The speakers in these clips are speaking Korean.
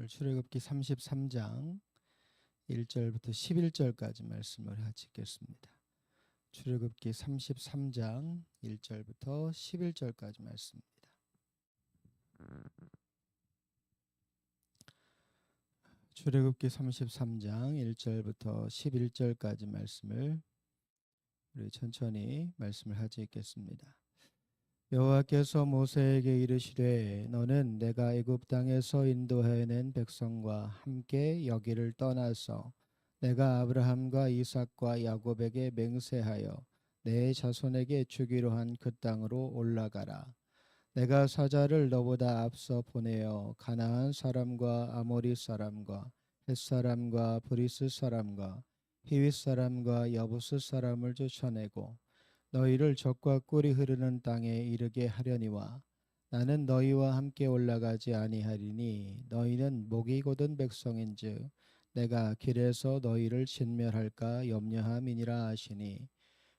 출애굽기 33장 1절부터 11절까지 말씀을 읽겠습니다. 출애굽기 33장 1절부터 11절까지 말씀입니다. 출애굽기 33장 1절부터 11절까지 말씀을 우리 천천히 말씀을 하지 있겠습니다. 여호와께서 모세에게 이르시되 너는 내가 애굽 땅에서 인도해낸 백성과 함께 여기를 떠나서 내가 아브라함과 이삭과 야곱에게 맹세하여 내 자손에게 주기로 한 그 땅으로 올라가라. 내가 사자를 너보다 앞서 보내어 가나안 사람과 아모리 사람과 헷 사람과 브리스 사람과 히윗 사람과 여부스 사람을 쫓아내고 너희를 적과 꿀이 흐르는 땅에 이르게 하려니와 나는 너희와 함께 올라가지 아니하리니 너희는 목이 곧은 백성인즉 내가 길에서 너희를 진멸할까 염려함이니라 하시니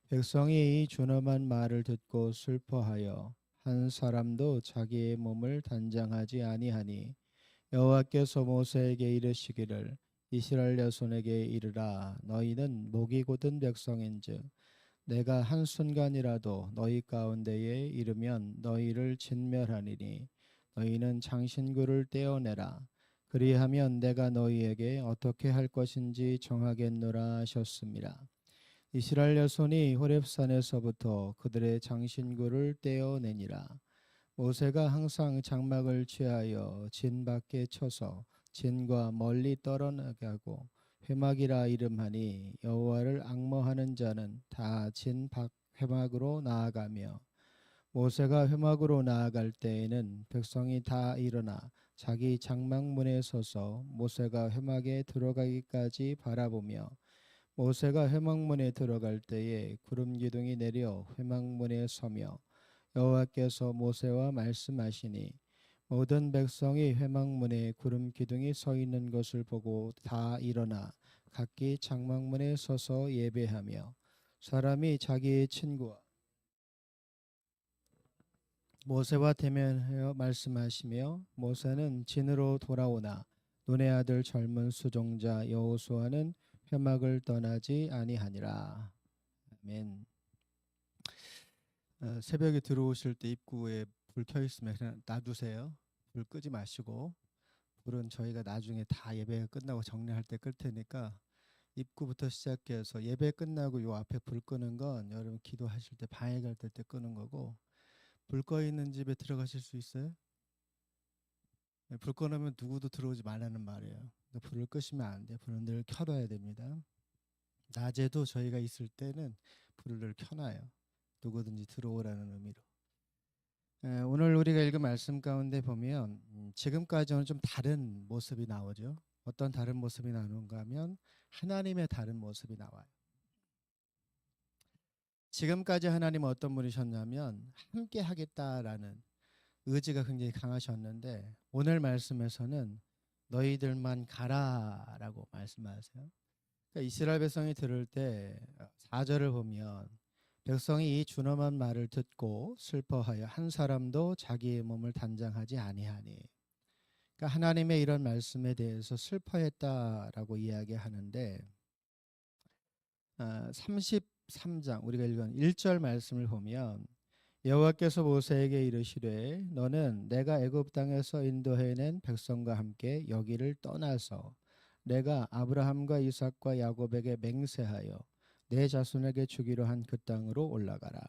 백성이 이 준엄한 말을 듣고 슬퍼하여 한 사람도 자기의 몸을 단장하지 아니하니 여호와께서 모세에게 이르시기를 이스라엘 자손에게 이르라 너희는 목이 곧은 백성인즉 내가 한순간이라도 너희 가운데에 이르면 너희를 진멸하리니 너희는 장신구를 떼어내라. 그리하면 내가 너희에게 어떻게 할 것인지 정하겠노라 하셨습니다. 이스라엘 자손이 호렙산에서부터 그들의 장신구를 떼어내니라. 모세가 항상 장막을 취하여 진 밖에 쳐서 진과 멀리 떨어나게 하고 회막이라 이름하니 여호와를 앙모하는 자는 다 진 밖 회막으로 나아가며 모세가 회막으로 나아갈 때에는 백성이 다 일어나 자기 장막문에 서서 모세가 회막에 들어가기까지 바라보며 모세가 회막문에 들어갈 때에 구름 기둥이 내려 회막문에 서며 여호와께서 모세와 말씀하시니 모든 백성이 회막문에 구름 기둥이 서 있는 것을 보고 다 일어나 각기 장막문에 서서 예배하며 사람이 자기의 친구와 모세와 대면하여 말씀하시며 모세는 진으로 돌아오나 눈의 아들 젊은 수종자 여호수아는 회막을 떠나지 아니하니라. 아멘. 새벽에 들어오실 때 입구에 불 켜 있으면 그냥 놔두세요. 불 끄지 마시고 불은 저희가 나중에 다 예배가 끝나고 정리할 때 끌 테니까 입구부터 시작해서 예배 끝나고 요 앞에 불 끄는 건 여러분 기도하실 때 방해 갈 때 끄는 거고 불 꺼 있는 집에 들어가실 수 있어요? 불 꺼놓으면 누구도 들어오지 말라는 말이에요. 불을 끄시면 안 돼요. 불은 늘 켜둬야 됩니다. 낮에도 저희가 있을 때는 불을 늘 켜놔요. 누구든지 들어오라는 의미로. 오늘 우리가 읽은 말씀 가운데 보면 지금까지는 좀 다른 모습이 나오죠. 어떤 다른 모습이 나오는가 하면 하나님의 다른 모습이 나와요. 지금까지 하나님은 어떤 분이셨냐면 함께 하겠다라는 의지가 굉장히 강하셨는데 오늘 말씀에서는 너희들만 가라라고 말씀하세요. 그러니까 이스라엘 백성이 들을 때 4절을 보면 백성이 이 준엄한 말을 듣고 슬퍼하여 한 사람도 자기의 몸을 단장하지 아니하니. 그러니까 하나님의 이런 말씀에 대해서 슬퍼했다라고 이야기하는데 33장 우리가 읽은 1절 말씀을 보면 여호와께서 모세에게 이르시되 너는 내가 애굽 땅에서 인도해낸 백성과 함께 여기를 떠나서 내가 아브라함과 이삭과 야곱에게 맹세하여 내 자손에게 주기로 한 그 땅으로 올라가라.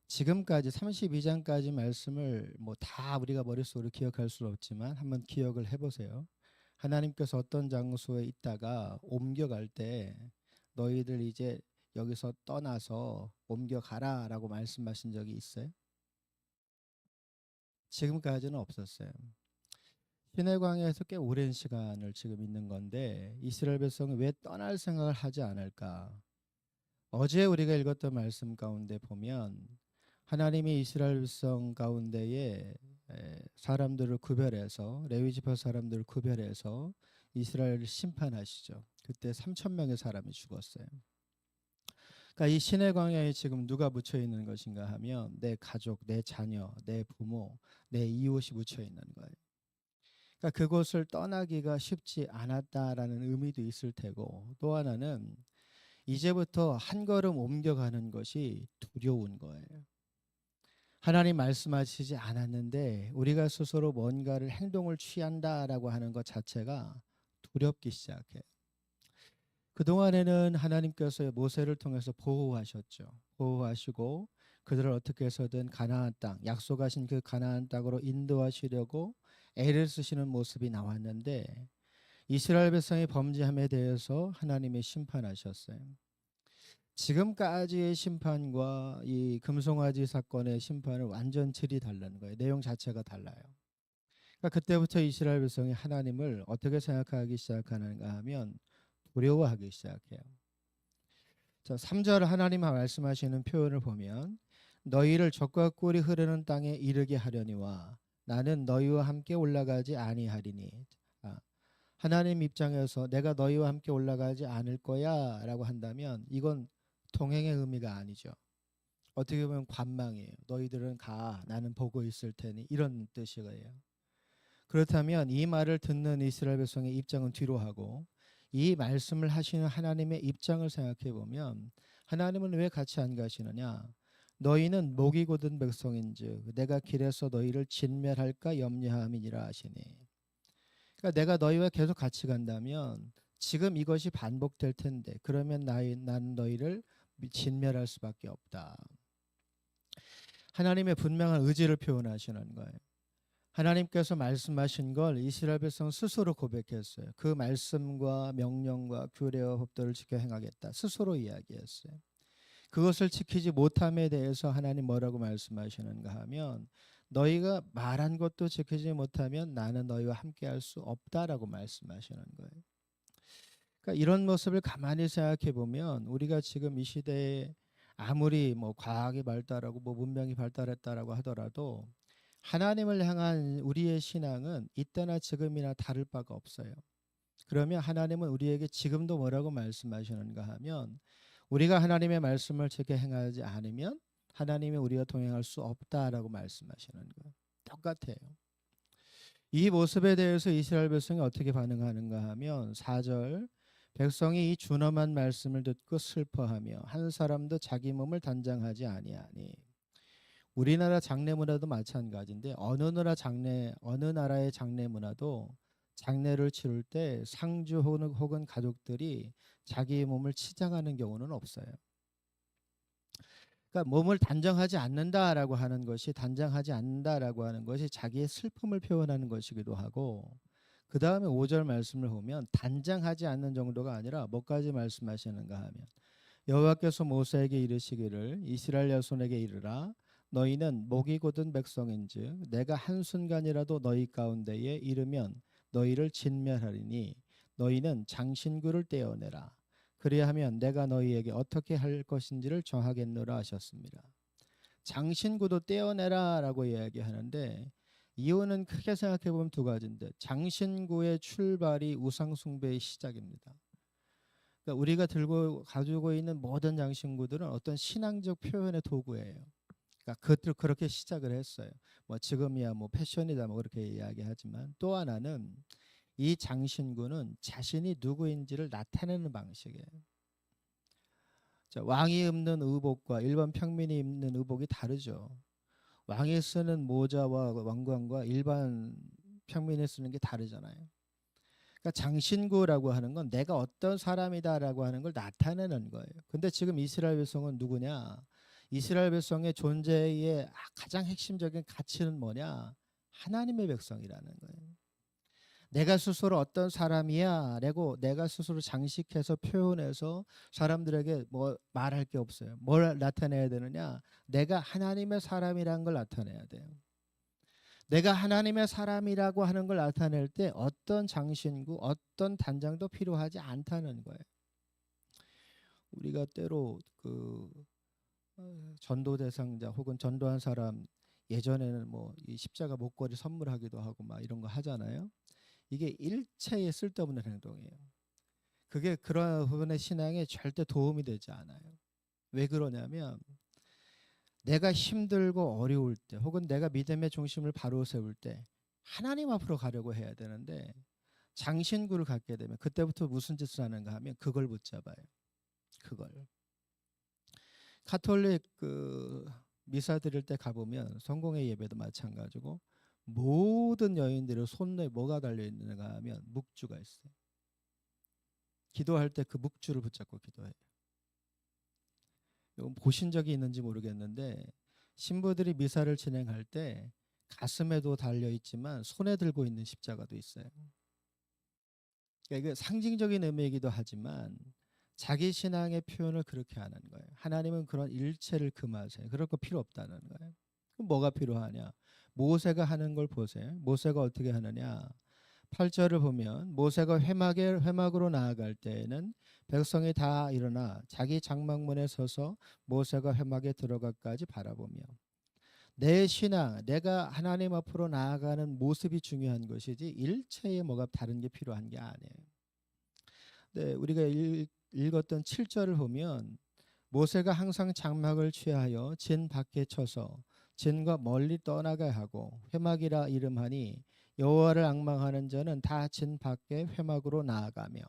지금까지 32장까지 말씀을 뭐 다 우리가 머릿속으로 기억할 수는 없지만 한번 기억을 해보세요. 하나님께서 어떤 장소에 있다가 옮겨갈 때 너희들 이제 여기서 떠나서 옮겨가라 라고 말씀하신 적이 있어요? 지금까지는 없었어요. 시내 광야에서 꽤 오랜 시간을 지금 있는 건데 이스라엘 백성이 왜 떠날 생각을 하지 않을까? 어제 우리가 읽었던 말씀 가운데 보면 하나님이 이스라엘 백성 가운데에 사람들을 구별해서 레위 지파 사람들을 구별해서 이스라엘을 심판하시죠. 그때 3,000명의 사람이 죽었어요. 그러니까 이 시내 광야에 지금 누가 묻혀 있는 것인가 하면 내 가족, 내 자녀, 내 부모, 내 이웃이 묻혀 있는 거예요. 그러니까 그곳을 떠나기가 쉽지 않았다라는 의미도 있을 테고, 또 하나는 이제부터 한 걸음 옮겨가는 것이 두려운 거예요. 하나님 말씀하시지 않았는데 우리가 스스로 뭔가를 행동을 취한다라고 하는 것 자체가 두렵기 시작해요. 그동안에는 하나님께서 모세를 통해서 보호하셨죠. 보호하시고 그들을 어떻게 해서든 가나안 땅, 약속하신 그 가나안 땅으로 인도하시려고 애를 쓰시는 모습이 나왔는데, 이스라엘 백성의 범죄함에 대해서 하나님이 심판하셨어요. 지금까지의 심판과 이 금송아지 사건의 심판은 완전 질이 다른 거예요. 내용 자체가 달라요. 그러니까 그때부터 이스라엘 백성이 하나님을 어떻게 생각하기 시작하는가 하면 두려워하기 시작해요. 자, 3절 하나님 말씀하시는 표현을 보면, 너희를 적과 꿀이 흐르는 땅에 이르게 하려니와 나는 너희와 함께 올라가지 아니하리니. 아, 하나님 입장에서 내가 너희와 함께 올라가지 않을 거야 라고 한다면 이건 동행의 의미가 아니죠. 어떻게 보면 관망이에요. 너희들은 가, 나는 보고 있을 테니, 이런 뜻이에요. 그렇다면 이 말을 듣는 이스라엘 백성의 입장은 뒤로 하고 이 말씀을 하시는 하나님의 입장을 생각해 보면, 하나님은 왜 같이 안 가시느냐? 너희는 목이 곧은 백성인즉 내가 길에서 너희를 진멸할까 염려함이니라 하시니. 그러니까 내가 너희와 계속 같이 간다면 지금 이것이 반복될 텐데, 그러면 나는 너희를 진멸할 수밖에 없다. 하나님의 분명한 의지를 표현하시는 거예요. 하나님께서 말씀하신 걸 이스라엘 백성 스스로 고백했어요. 그 말씀과 명령과 규례와 법도를 지켜 행하겠다, 스스로 이야기했어요. 그것을 지키지 못함에 대해서 하나님 뭐라고 말씀하시는가 하면, 너희가 말한 것도 지키지 못하면 나는 너희와 함께 할 수 없다라고 말씀하시는 거예요. 그러니까 이런 모습을 가만히 생각해 보면, 우리가 지금 이 시대에 아무리 뭐 과학이 발달하고 뭐 문명이 발달했다라고 하더라도 하나님을 향한 우리의 신앙은 이때나 지금이나 다를 바가 없어요. 그러면 하나님은 우리에게 지금도 뭐라고 말씀하시는가 하면, 우리가 하나님의 말씀을 지켜 행하지 않으면 하나님이 우리와 동행할 수 없다라고 말씀하시는 거예요. 똑같아요. 이 모습에 대해서 이스라엘 백성이 어떻게 반응하는가 하면, 4절, 백성이 이 준엄한 말씀을 듣고 슬퍼하며 한 사람도 자기 몸을 단장하지 아니하니. 우리나라 장례 문화도 마찬가지인데, 어느 나라의 장례 문화도 장례를 치를 때 상주 혹은 가족들이 자기 몸을 치장하는 경우는 없어요. 그러니까 몸을 단장하지 않는다라고 하는 것이, 자기의 슬픔을 표현하는 것이기도 하고, 그 다음에 5절 말씀을 보면 단장하지 않는 정도가 아니라 뭐까지 말씀하시는가 하면, 여호와께서 모세에게 이르시기를 이스라엘 자손에게 이르라, 너희는 목이 곧은 백성인즉 내가 한순간이라도 너희 가운데에 이르면 너희를 진멸하리니 너희는 장신구를 떼어내라. 그리하면 내가 너희에게 어떻게 할 것인지를 정하겠노라 하셨습니다. 장신구도 떼어내라 라고 이야기하는데, 이유는 크게 생각해 보면 두 가지인데, 장신구의 출발이 우상숭배의 시작입니다. 그러니까 우리가 가지고 있는 모든 장신구들은 어떤 신앙적 표현의 도구예요. 그러니까 그것들 그렇게 시작을 했어요. 뭐 지금이야 뭐 패션이다 뭐 그렇게 이야기하지만, 또 하나는 이 장신구는 자신이 누구인지를 나타내는 방식이에요. 자, 왕이 입는 의복과 일반 평민이 입는 의복이 다르죠. 왕이 쓰는 모자와 왕관과 일반 평민이 쓰는 게 다르잖아요. 그러니까 장신구라고 하는 건 내가 어떤 사람이다라고 하는 걸 나타내는 거예요. 근데 지금 이스라엘 백성은 누구냐? 이스라엘 백성의 존재의 가장 핵심적인 가치는 뭐냐? 하나님의 백성이라는 거예요. 내가 스스로 어떤 사람이야 라고 내가 스스로 장식해서 표현해서 사람들에게 뭐 말할 게 없어요. 뭘 나타내야 되느냐? 내가 하나님의 사람이라는 걸 나타내야 돼요. 내가 하나님의 사람이라고 하는 걸 나타낼 때 어떤 장신구, 어떤 단장도 필요하지 않다는 거예요. 우리가 때로 전도 대상자 혹은 전도한 사람, 예전에는 뭐 이 십자가 목걸이 선물하기도 하고 막 이런 거 하잖아요. 이게 일체의 쓸데없는 행동이에요. 그게 그런 부분의 신앙에 절대 도움이 되지 않아요. 왜 그러냐면, 내가 힘들고 어려울 때 혹은 내가 믿음의 중심을 바로 세울 때 하나님 앞으로 가려고 해야 되는데 장신구를 갖게 되면 그때부터 무슨 짓을 하는가 하면 그걸 붙잡아요. 그걸. 가톨릭 미사 드릴 때 가보면 성공회 예배도 마찬가지고 모든 여인들의 손에 뭐가 달려 있는가 하면 묵주가 있어요. 기도할 때 그 묵주를 붙잡고 기도해요. 이건 보신 적이 있는지 모르겠는데 신부들이 미사를 진행할 때 가슴에도 달려 있지만 손에 들고 있는 십자가도 있어요. 그러니까 이게 상징적인 의미이기도 하지만 자기 신앙의 표현을 그렇게 하는 거예요. 하나님은 그런 일체를 금하세요. 그럴 거 필요 없다는 거예요. 그럼 뭐가 필요하냐? 모세가 하는 걸 보세요. 모세가 어떻게 하느냐? 8절을 보면 모세가 회막으로 나아갈 때에는 백성이 다 일어나 자기 장막문에 서서 모세가 회막에 들어가까지 바라보며 내 신앙, 내가 하나님 앞으로 나아가는 모습이 중요한 것이지 일체에 뭐가 다른 게 필요한 게 아니에요. 네, 우리가 읽었던 7절을 보면 모세가 항상 장막을 취하여 진 밖에 쳐서 진과 멀리 떠나게 하고 회막이라 이름하니 여호와를 앙망하는 자는 다 진 밖에 회막으로 나아가며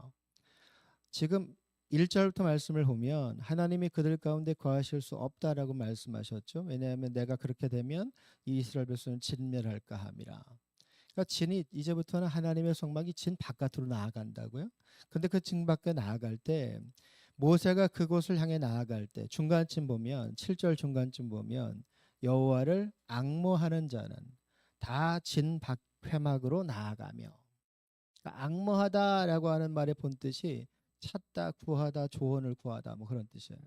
지금 1절부터 말씀을 보면 하나님이 그들 가운데 거하실 수 없다라고 말씀하셨죠. 왜냐하면 내가 그렇게 되면 이 이스라엘 백성을 진멸할까 함이라. 그러니까 진이 이제부터는 하나님의 성막이 진 바깥으로 나아간다고요. 근데 그 진 밖에 나아갈 때 모세가 그곳을 향해 나아갈 때 중간쯤 보면 7절 중간쯤 보면 여호와를 앙모하는 자는 다 진 밖 회막으로 나아가며 그러니까 앙모하다라고 하는 말의 본뜻이 찾다, 구하다, 조언을 구하다 뭐 그런 뜻이에요.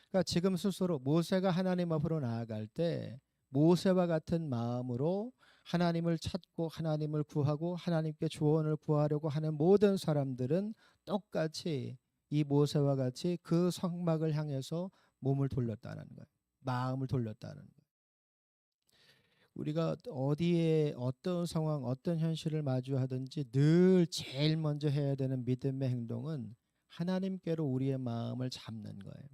그러니까 지금 스스로 모세가 하나님 앞으로 나아갈 때 모세와 같은 마음으로 하나님을 찾고 하나님을 구하고 하나님께 조언을 구하려고 하는 모든 사람들은 똑같이 이 모세와 같이 그 성막을 향해서 몸을 돌렸다는 거예요. 마음을 돌렸다는 거예요. 우리가 어디에 어떤 상황, 어떤 현실을 마주하든지 늘 제일 먼저 해야 되는 믿음의 행동은 하나님께로 우리의 마음을 잡는 거예요.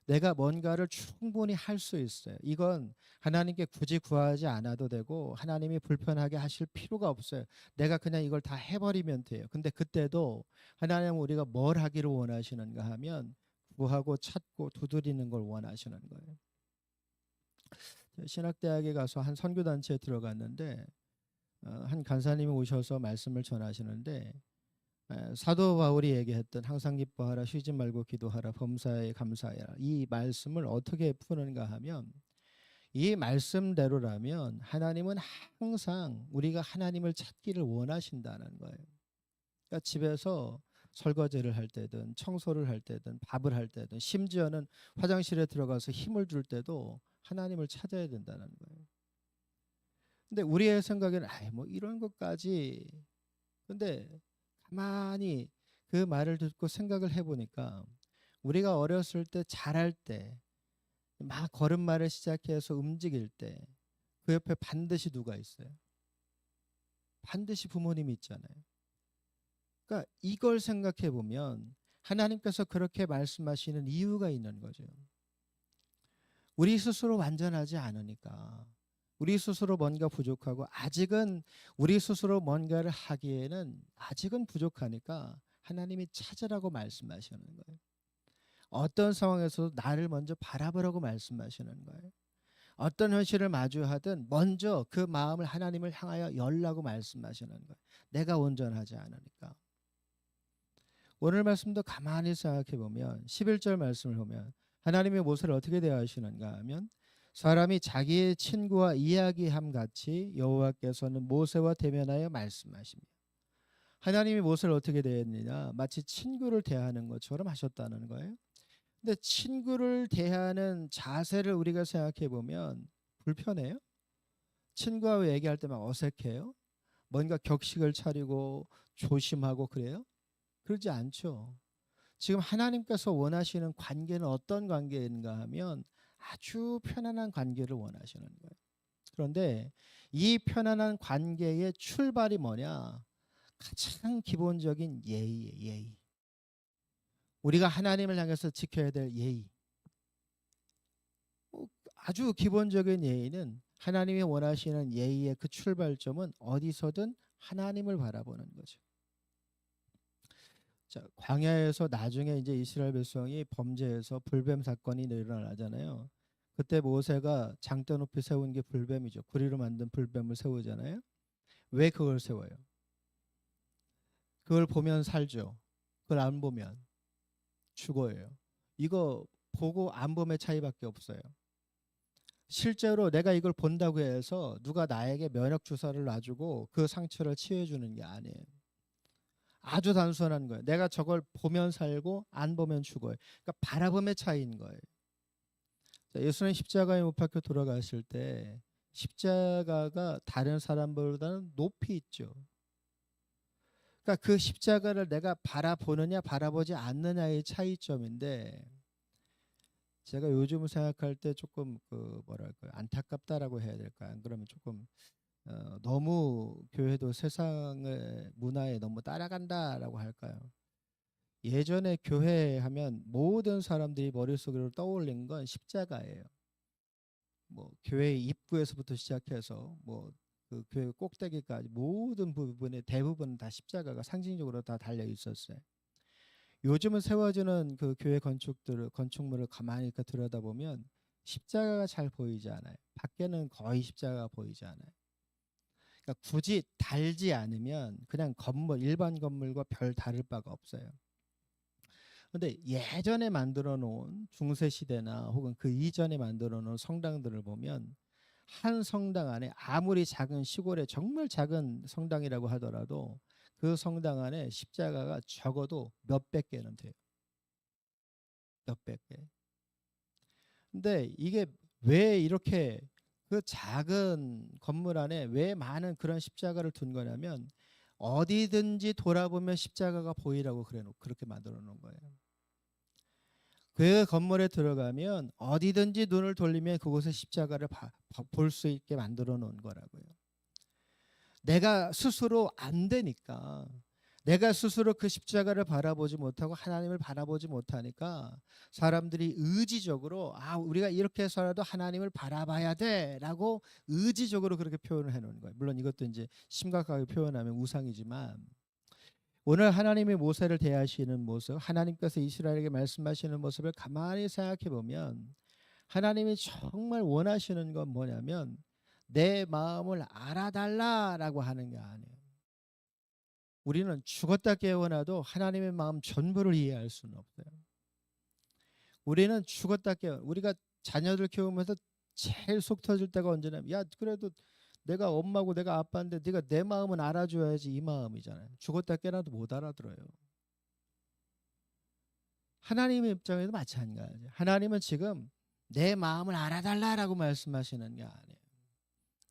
내가 뭔가를 충분히 할 수 있어요. 이건 하나님께 굳이 구하지 않아도 되고 하나님이 불편하게 하실 필요가 없어요. 내가 그냥 이걸 다 해버리면 돼요. 근데 그때도 하나님은 우리가 뭘 하기를 원하시는가 하면 구하고 찾고 두드리는 걸 원하시는 거예요. 신학대학에 가서 한 선교단체에 들어갔는데 한 간사님이 오셔서 말씀을 전하시는데 사도 바울이 얘기했던 항상 기뻐하라, 쉬지 말고 기도하라, 범사에 감사하라, 이 말씀을 어떻게 푸는가 하면 이 말씀대로라면 하나님은 항상 우리가 하나님을 찾기를 원하신다는 거예요. 그러니까 집에서 설거지를 할 때든 청소를 할 때든 밥을 할 때든 심지어는 화장실에 들어가서 힘을 줄 때도 하나님을 찾아야 된다는 거예요. 근데 우리의 생각에는 뭐 이런 것까지. 근데 가만히 그 말을 듣고 생각을 해보니까 우리가 어렸을 때 잘할 때 막 걸음마를 시작해서 움직일 때 그 옆에 반드시 누가 있어요? 반드시 부모님이 있잖아요. 그러니까 이걸 생각해 보면 하나님께서 그렇게 말씀하시는 이유가 있는 거죠. 우리 스스로 완전하지 않으니까, 우리 스스로 뭔가 부족하고 아직은 우리 스스로 뭔가를 하기에는 아직은 부족하니까 하나님이 찾으라고 말씀하시는 거예요. 어떤 상황에서도 나를 먼저 바라보라고 말씀하시는 거예요. 어떤 현실을 마주하든 먼저 그 마음을 하나님을 향하여 열라고 말씀하시는 거예요. 내가 온전하지 않으니까. 오늘 말씀도 가만히 생각해 보면 11절 말씀을 보면 하나님의 모세를 어떻게 대하시는가 하면 사람이 자기의 친구와 이야기함 같이 여호와께서는 모세와 대면하여 말씀하십니다. 하나님이 모세를 어떻게 대했느냐? 마치 친구를 대하는 것처럼 하셨다는 거예요. 근데 친구를 대하는 자세를 우리가 생각해 보면 불편해요? 친구하고 얘기할 때 막 어색해요? 뭔가 격식을 차리고 조심하고 그래요? 그러지 않죠. 지금 하나님께서 원하시는 관계는 어떤 관계인가 하면 아주 편안한 관계를 원하시는 거예요. 그런데 이 편안한 관계의 출발이 뭐냐? 가장 기본적인 예의예요. 예의. 우리가 하나님을 향해서 지켜야 될 예의. 아주 기본적인 예의는 하나님이 원하시는 예의의 그 출발점은 어디서든 하나님을 바라보는 거죠. 자, 광야에서 나중에 이제 이스라엘 백성이 범죄해서 불뱀 사건이 일어나잖아요. 그때 모세가 장대 높이 세운 게 불뱀이죠. 구리로 만든 불뱀을 세우잖아요. 왜 그걸 세워요? 그걸 보면 살죠. 그걸 안 보면 죽어요. 이거 보고 안 보면 차이밖에 없어요. 실제로 내가 이걸 본다고 해서 누가 나에게 면역 주사를 놔주고 그 상처를 치유해 주는 게 아니에요. 아주 단순한 거예요. 내가 저걸 보면 살고 안 보면 죽어요. 그러니까 바라봄의 차이인 거예요. 자, 예수님 십자가에 못 박혀 돌아가실 때 십자가가 다른 사람보다는 높이 있죠. 그러니까 그 십자가를 내가 바라보느냐 바라보지 않느냐의 차이점인데, 제가 요즘 생각할 때 조금 그 뭐랄까요, 안타깝다라고 해야 될까요? 안 그러면 조금 너무 교회도 세상의 문화에 너무 따라간다라고 할까요? 예전에 교회 하면 모든 사람들이 머릿속으로 떠올린 건 십자가예요. 뭐 교회 입구에서부터 시작해서 뭐 그 교회 꼭대기까지 모든 부분에 대부분 다 십자가가 상징적으로 다 달려 있었어요. 요즘은 세워지는 그 교회 건축물을 가만히 들여다보면 십자가가 잘 보이지 않아요. 밖에는 거의 십자가가 보이지 않아요. 그러니까 굳이 달지 않으면 그냥 건물, 일반 건물과 별 다를 바가 없어요. 근데 예전에 만들어 놓은 중세 시대나 혹은 그 이전에 만들어 놓은 성당들을 보면 한 성당 안에 아무리 작은 시골의 정말 작은 성당이라고 하더라도 그 성당 안에 십자가가 적어도 몇백 개는 돼요. 몇백 개. 근데 이게 왜 이렇게 그 작은 건물 안에 왜 많은 그런 십자가를 둔 거냐면 어디든지 돌아보면 십자가가 보이라고 그렇게 만들어 놓은 거예요. 그 건물에 들어가면 어디든지 눈을 돌리면 그곳에 십자가를 볼 수 있게 만들어 놓은 거라고요. 내가 스스로 안 되니까, 내가 스스로 그 십자가를 바라보지 못하고 하나님을 바라보지 못하니까 사람들이 의지적으로 우리가 이렇게 해서라도 하나님을 바라봐야 돼라고 의지적으로 그렇게 표현을 해놓은 거예요. 물론 이것도 이제 심각하게 표현하면 우상이지만, 오늘 하나님이 모세를 대하시는 모습, 하나님께서 이스라엘에게 말씀하시는 모습을 가만히 생각해 보면 하나님이 정말 원하시는 건 뭐냐면 내 마음을 알아달라라고 하는 게 아니에요. 우리는 죽었다 깨어나도 하나님의 마음 전부를 이해할 수는 없어요. 우리는 죽었다 우리가 자녀들 키우면서 제일 속 터질 때가 언제냐면, 야 그래도 내가 엄마고 내가 아빠인데 네가 내 마음은 알아줘야지, 이 마음이잖아요. 죽었다 깨어나도 못 알아들어요. 하나님의 입장에도 마찬가지예요. 하나님은 지금 내 마음을 알아달라라고 말씀하시는 게 아니에요.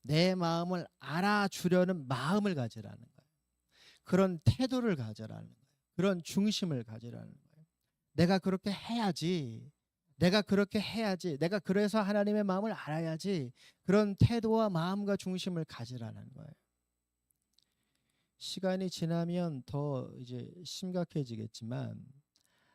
내 마음을 알아주려는 마음을 가지라는 거예요. 그런 태도를 가져라는 거예요. 그런 중심을 가지라는 거예요. 내가 그렇게 해야지. 내가 그렇게 해야지. 내가 그래서 하나님의 마음을 알아야지. 그런 태도와 마음과 중심을 가지라는 거예요. 시간이 지나면 더 이제 심각해지겠지만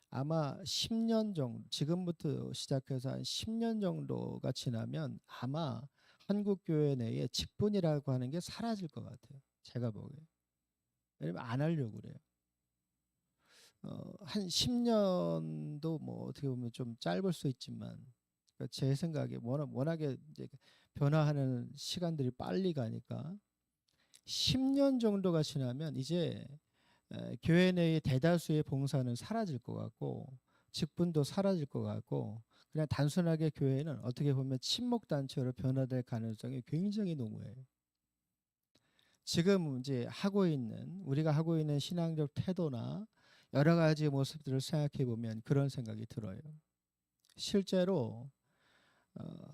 아마 10년 정도, 지금부터 시작해서 한 10년 정도가 지나면 아마 한국 교회 내에 직분이라고 하는 게 사라질 것 같아요. 제가 보기에. 왜냐면 안 하려고 그래요. 한 10년도 뭐 어떻게 보면 좀 짧을 수 있지만, 그러니까 제 생각에 워낙에 이제 변화하는 시간들이 빨리 가니까 10년 정도가 지나면 이제 교회 내의 대다수의 봉사는 사라질 것 같고 직분도 사라질 것 같고, 그냥 단순하게 교회는 어떻게 보면 친목단체로 변화될 가능성이 굉장히 농후해요. 지금 이제 우리가 하고 있는 신앙적 태도나 여러 가지 모습들을 생각해 보면 그런 생각이 들어요. 실제로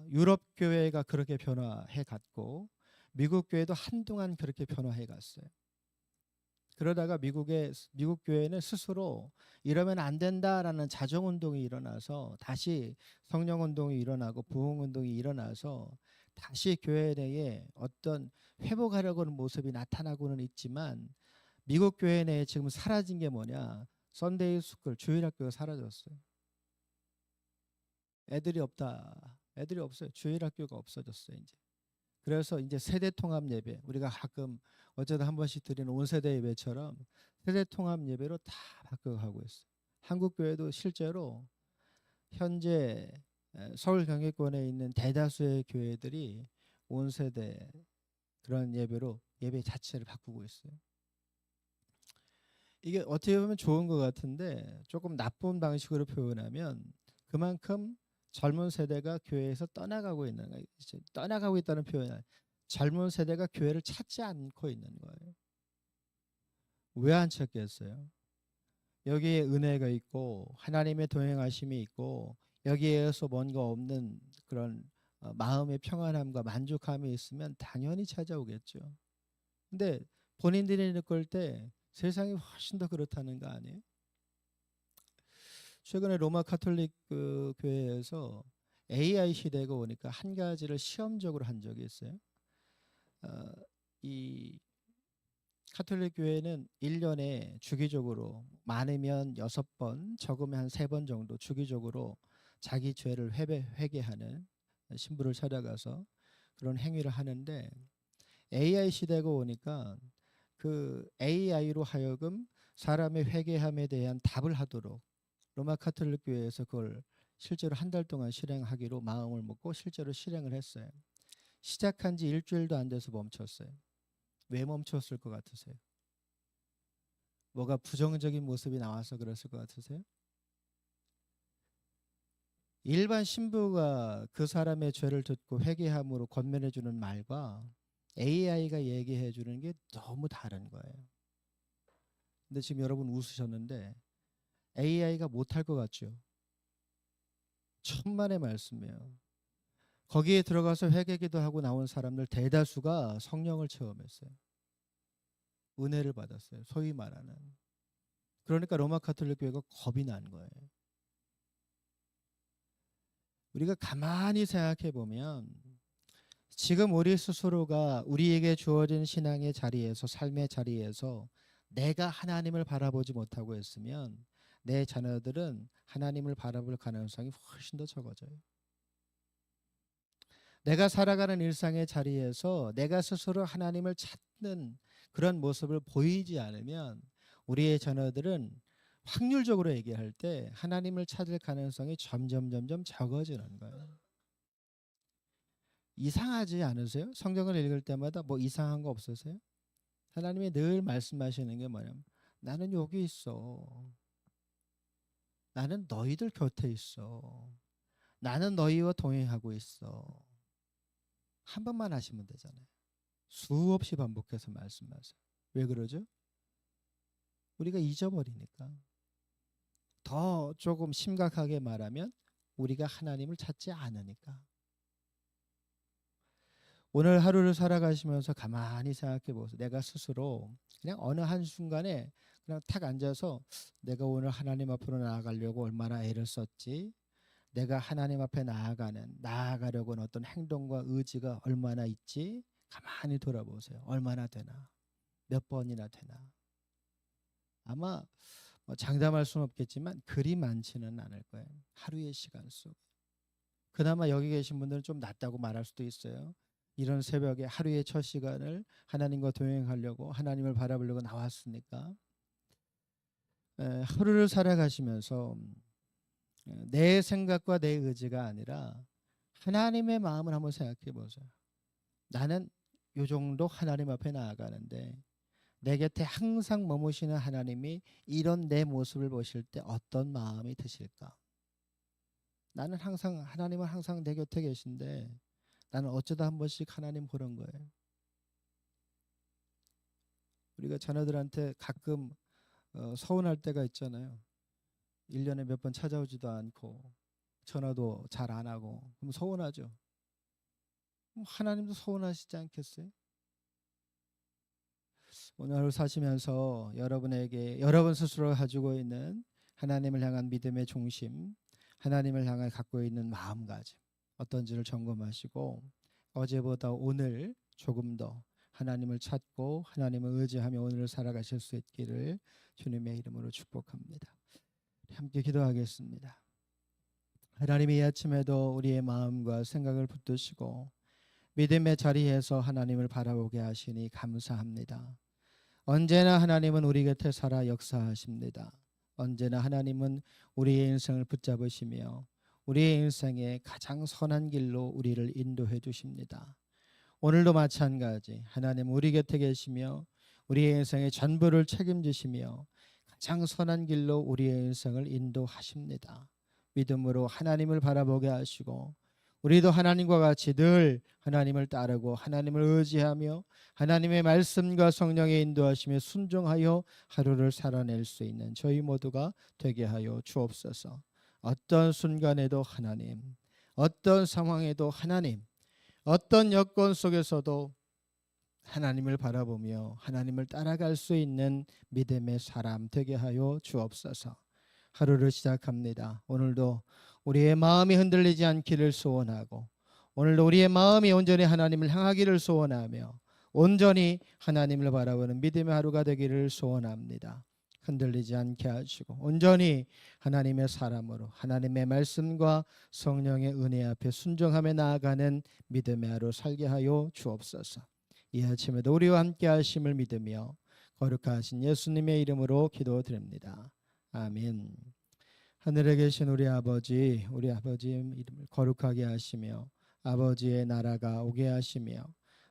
유럽 교회가 그렇게 변화해 갔고 미국 교회도 한동안 그렇게 변화해 갔어요. 그러다가 미국 교회는 스스로 이러면 안 된다라는 자정 운동이 일어나서 다시 성령 운동이 일어나고 부흥 운동이 일어나서 다시 교회 내에 어떤 회복하려고 하는 모습이 나타나고는 있지만, 미국 교회 내에 지금 사라진 게 뭐냐? 선데이 스쿨, 주일학교가 사라졌어요. 애들이 없다. 애들이 없어요. 주일학교가 없어졌어요, 이제. 그래서 이제 세대 통합 예배, 우리가 가끔 어쩌다 한 번씩 드리는 온 세대 예배처럼 세대 통합 예배로 다 바꿔가고 있어요. 한국 교회도 실제로 현재 서울 경기권에 있는 대다수의 교회들이 온 세대 그런 예배로 예배 자체를 바꾸고 있어요. 이게 어떻게 보면 좋은 것 같은데 조금 나쁜 방식으로 표현하면 그만큼 젊은 세대가 교회에서 떠나가고 있는 거예요. 떠나가고 있다는 표현은 젊은 세대가 교회를 찾지 않고 있는 거예요. 왜 안 찾겠어요? 여기에 은혜가 있고 하나님의 동행하심이 있고 여기에서 뭔가 없는 그런 마음의 평안함과 만족함이 있으면 당연히 찾아오겠죠. 근데 본인들이 느낄 때 세상이 훨씬 더 그렇다는 거 아니에요? 최근에 로마 카톨릭 그 교회에서 AI 시대가 오니까 한 가지를 시험적으로 한 적이 있어요. 이 카톨릭 교회는 1년에 주기적으로 많으면 6번, 적으면 한 3번 정도 주기적으로 자기 죄를 회개하는 신부를 찾아가서 그런 행위를 하는데 AI 시대가 오니까 그 AI로 하여금 사람의 회개함에 대한 답을 하도록 로마 카톨릭 교회에서 그걸 실제로 한 달 동안 실행하기로 마음을 먹고 실제로 실행을 했어요. 시작한 지 일주일도 안 돼서 멈췄어요. 왜 멈췄을 것 같으세요? 뭐가 부정적인 모습이 나와서 그랬을 것 같으세요? 일반 신부가 그 사람의 죄를 듣고 회개함으로 권면해 주는 말과 AI가 얘기해 주는 게 너무 다른 거예요. 근데 지금 여러분 웃으셨는데 AI가 못할 것 같죠? 천만의 말씀이에요. 거기에 들어가서 회개기도 하고 나온 사람들 대다수가 성령을 체험했어요. 은혜를 받았어요. 소위 말하는. 그러니까 로마 카톨릭 교회가 겁이 난 거예요. 우리가 가만히 생각해 보면 지금 우리 스스로가 우리에게 주어진 신앙의 자리에서 삶의 자리에서 내가 하나님을 바라보지 못하고 있으면 내 자녀들은 하나님을 바라볼 가능성이 훨씬 더 적어져요. 내가 살아가는 일상의 자리에서 내가 스스로 하나님을 찾는 그런 모습을 보이지 않으면 우리의 자녀들은 확률적으로 얘기할 때 하나님을 찾을 가능성이 점점 적어지는 거예요. 이상하지 않으세요? 성경을 읽을 때마다 뭐 이상한 거 없으세요? 하나님이 늘 말씀하시는 게 뭐냐면 나는 여기 있어. 나는 너희들 곁에 있어. 나는 너희와 동행하고 있어. 한 번만 하시면 되잖아요. 수없이 반복해서 말씀하세요. 왜 그러죠? 우리가 잊어버리니까. 더 조금 심각하게 말하면 우리가 하나님을 찾지 않으니까. 오늘 하루를 살아가시면서 가만히 생각해 보세요. 내가 스스로 그냥 어느 한순간에 그냥 탁 앉아서 내가 오늘 하나님 앞으로 나아가려고 얼마나 애를 썼지? 내가 하나님 앞에 나아가려고 하는 어떤 행동과 의지가 얼마나 있지? 가만히 돌아보세요. 얼마나 되나? 몇 번이나 되나? 아마 장담할 수는 없겠지만 그리 많지는 않을 거예요. 하루의 시간 속. 그나마 여기 계신 분들은 좀 낫다고 말할 수도 있어요. 이런 새벽에 하루의 첫 시간을 하나님과 동행하려고 하나님을 바라보려고 나왔으니까 하루를 살아가시면서 내 생각과 내 의지가 아니라 하나님의 마음을 한번 생각해 보세요. 나는 요 정도 하나님 앞에 나아가는데 내 곁에 항상 머무시는 하나님이 이런 내 모습을 보실 때 어떤 마음이 드실까? 나는 항상 하나님은 항상 내 곁에 계신데 나는 어쩌다 한 번씩 하나님 보는 거예요. 우리가 자녀들한테 가끔 서운할 때가 있잖아요. 1년에 몇 번 찾아오지도 않고 전화도 잘 안 하고 그럼 서운하죠. 하나님도 서운하시지 않겠어요? 오늘 하루 사시면서 여러분에게 여러분 스스로 가지고 있는 하나님을 향한 믿음의 중심, 하나님을 향해 갖고 있는 마음가짐 어떤지를 점검하시고 어제보다 오늘 조금 더 하나님을 찾고 하나님을 의지하며 오늘을 살아가실 수 있기를 주님의 이름으로 축복합니다. 함께 기도하겠습니다. 하나님이 이 아침에도 우리의 마음과 생각을 붙드시고 믿음의 자리에서 하나님을 바라보게 하시니 감사합니다. 언제나 하나님은 우리 곁에 살아 역사하십니다. 언제나 하나님은 우리의 인생을 붙잡으시며 우리의 인생의 가장 선한 길로 우리를 인도해 주십니다. 오늘도 마찬가지 하나님 우리 곁에 계시며 우리의 인생의 전부를 책임지시며 가장 선한 길로 우리의 인생을 인도하십니다. 믿음으로 하나님을 바라보게 하시고 우리도 하나님과 같이 늘 하나님을 따르고 하나님을 의지하며 하나님의 말씀과 성령의 인도하심에 순종하여 하루를 살아낼 수 있는 저희 모두가 되게 하여 주옵소서. 어떤 순간에도 하나님, 어떤 상황에도 하나님, 어떤 여건 속에서도 하나님을 바라보며 하나님을 따라갈 수 있는 믿음의 사람 되게 하여 주옵소서. 하루를 시작합니다. 오늘도 우리의 마음이 흔들리지 않기를 소원하고 오늘도 우리의 마음이 온전히 하나님을 향하기를 소원하며 온전히 하나님을 바라보는 믿음의 하루가 되기를 소원합니다. 흔들리지 않게 하시고 온전히 하나님의 사람으로 하나님의 말씀과 성령의 은혜 앞에 순종하며 나아가는 믿음의 하루 살게 하여 주옵소서. 이 아침에도 우리와 함께 하심을 믿으며 거룩하신 예수님의 이름으로 기도드립니다. 아멘. 하늘에 계신 우리 아버지의 이름을 거룩하게 하시며 아버지의 나라가 오게 하시며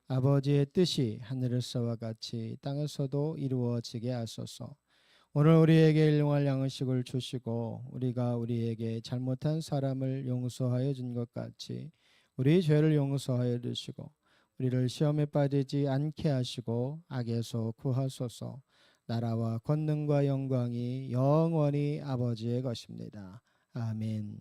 아버지의 뜻이 하늘에서와 같이 땅에서도 이루어지게 하소서. 오늘 우리에게 일용할 양식을 주시고 우리가 우리에게 잘못한 사람을 용서하여 준 것 같이 우리 죄를 용서하여 주시고 우리를 시험에 빠지지 않게 하시고 악에서 구하소서. 나라와 권능과 영광이 영원히 아버지의 것입니다. 아멘.